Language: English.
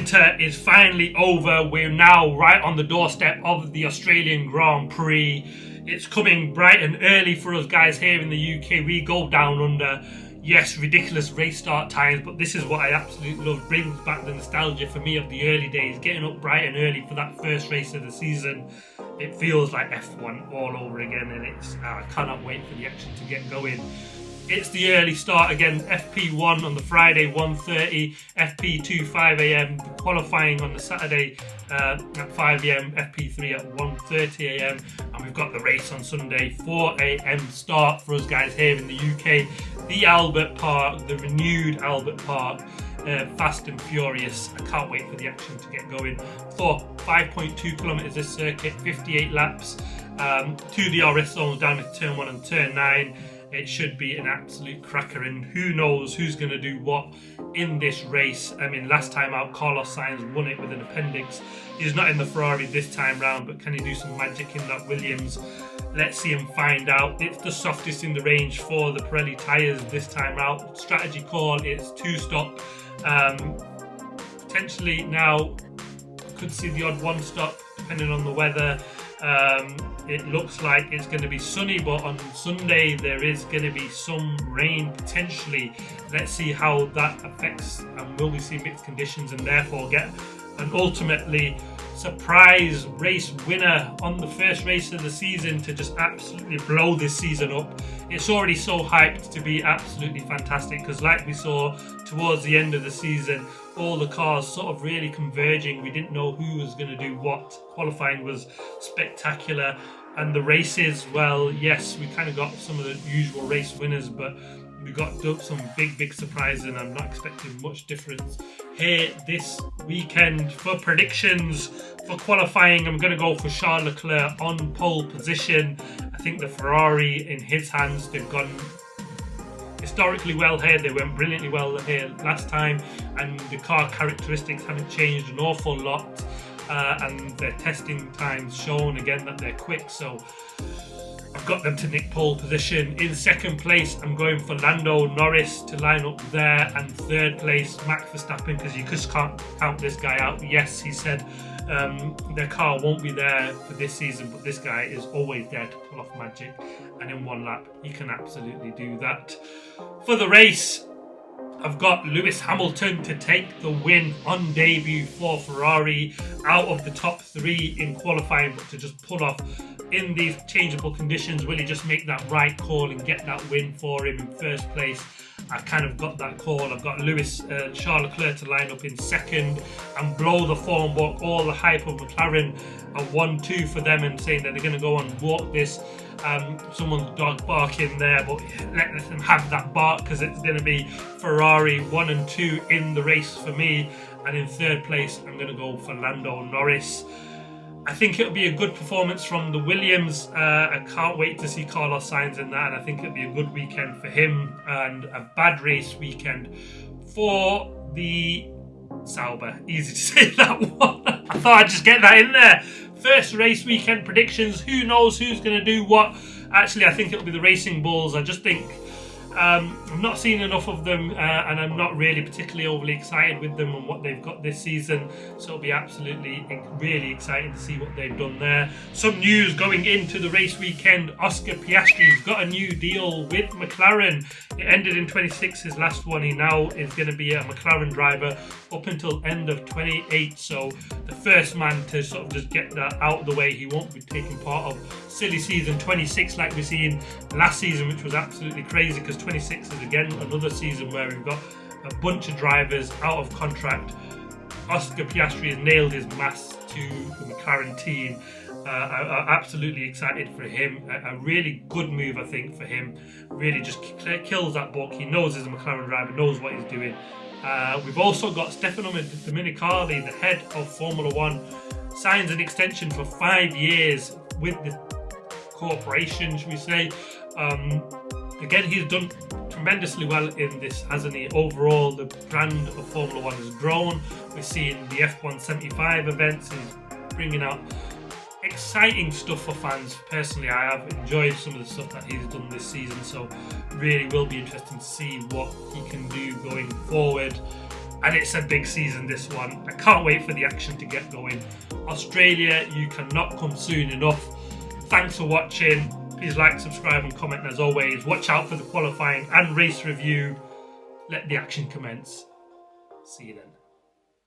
winter is finally over. We're now right on the doorstep of the Australian Grand Prix. It's coming bright and early for us guys here in the UK. We go down under. Yes, ridiculous race start times, but this is what I absolutely love. Brings back the nostalgia for me of the early days, getting up bright and early for that first race of the season. It feels like F1 all over again, and I cannot wait for the action to get going. It's the early start again, FP1 on the Friday, 1:30, FP2, 5 a.m, qualifying on the Saturday at 5 a.m, FP3 at 1:30 a.m, and we've got the race on Sunday, 4 a.m. start for us guys here in the UK. The Albert Park, the renewed Albert Park, fast and furious. I can't wait for the action to get going. For 5.2 kilometres this circuit, 58 laps, 2 DRS zones down to turn 1 and turn 9. It should be an absolute cracker, and who knows who's going to do what in this race. I mean, last time out, Carlos Sainz won it with an appendix. He's not in the Ferrari this time round, but can he do some magic in that Williams? Let's see him find out. It's the softest in the range for the Pirelli tyres this time out. Strategy call, it's 2-stop. Potentially now, could see the odd 1-stop depending on the weather. It looks like it's going to be sunny, but on Sunday there is going to be some rain potentially. Let's see how that affects, and will we see mixed conditions and therefore get an ultimately surprise race winner on the first race of the season to just absolutely blow this season up. It's already so hyped to be absolutely fantastic, because like we saw towards the end of the season, all the cars sort of really converging. We didn't know who was going to do what. Qualifying was spectacular, and the races, well, yes, we kind of got some of the usual race winners, but we got some big surprises, and I'm not expecting much difference here this weekend. For predictions for qualifying, I'm going to go for Charles Leclerc on pole position. I think the Ferrari in his hands, they've gone historically well here. They went brilliantly well here last time, and the car characteristics haven't changed an awful lot, and their testing times shown again that they're quick, so I've got them to nick pole position. In second place, I'm going for Lando, Norris to line up there, and third place, Max Verstappen, because you just can't count this guy out. Yes, he said their car won't be there for this season, but this guy is always there to pull off magic, and in one lap he can absolutely do that. For the race, I've got Lewis Hamilton to take the win on debut for Ferrari, out of the top 3 in qualifying, but to just pull off in these changeable conditions. Will he just make that right call and get that win for him in first place? I kind of got that call. I've got Charles Leclerc to line up in second and blow the form walk. All the hype of McLaren, a 1-2 for them, and saying that they're going to go and walk this. Someone's dog barking there, but let them have that bark, because it's going to be Ferrari 1 and 2 in the race for me. And in third place, I'm going to go for Lando Norris. I think it'll be a good performance from the Williams. I can't wait to see Carlos Sainz in that, and I think it'll be a good weekend for him, and a bad race weekend for the Sauber. Easy to say that one. I thought I'd just get that in there. First race weekend predictions. Who knows who's going to do what? Actually, I think it'll be the Racing Bulls. I just think I'm not seeing enough of them, and I'm not really particularly overly excited with them and what they've got this season. So it'll be absolutely really exciting to see what they've done there. Some news going into the race weekend. Oscar Piastri's got a new deal with McLaren. It ended in 26, his last one. He now is going to be a McLaren driver up until end of 28. So the first man to sort of just get that out of the way. He won't be taking part of silly season 26 like we seen last season, which was absolutely crazy, because 26 is again another season where we've got a bunch of drivers out of contract. Oscar Piastri has nailed his mass to the McLaren team. I'm absolutely excited for him. A really good move, I think, for him. Really just kills that book. He knows he's a McLaren driver, knows what he's doing. We've also got Stefano Domenicali, the head of Formula One, signs an extension for 5 years with the corporation, should we say. Again, he's done tremendously well in this, hasn't he? Overall, the brand of Formula One has grown. We're seeing the F1 75 events. He's bringing out exciting stuff for fans. Personally, I have enjoyed some of the stuff that he's done this season, so really will be interesting to see what he can do going forward. And it's a big season, this one. I can't wait for the action to get going. Australia, you cannot come soon enough. Thanks for watching. Please like, subscribe and comment, and as always, watch out for the qualifying and race review. Let the action commence. See you then.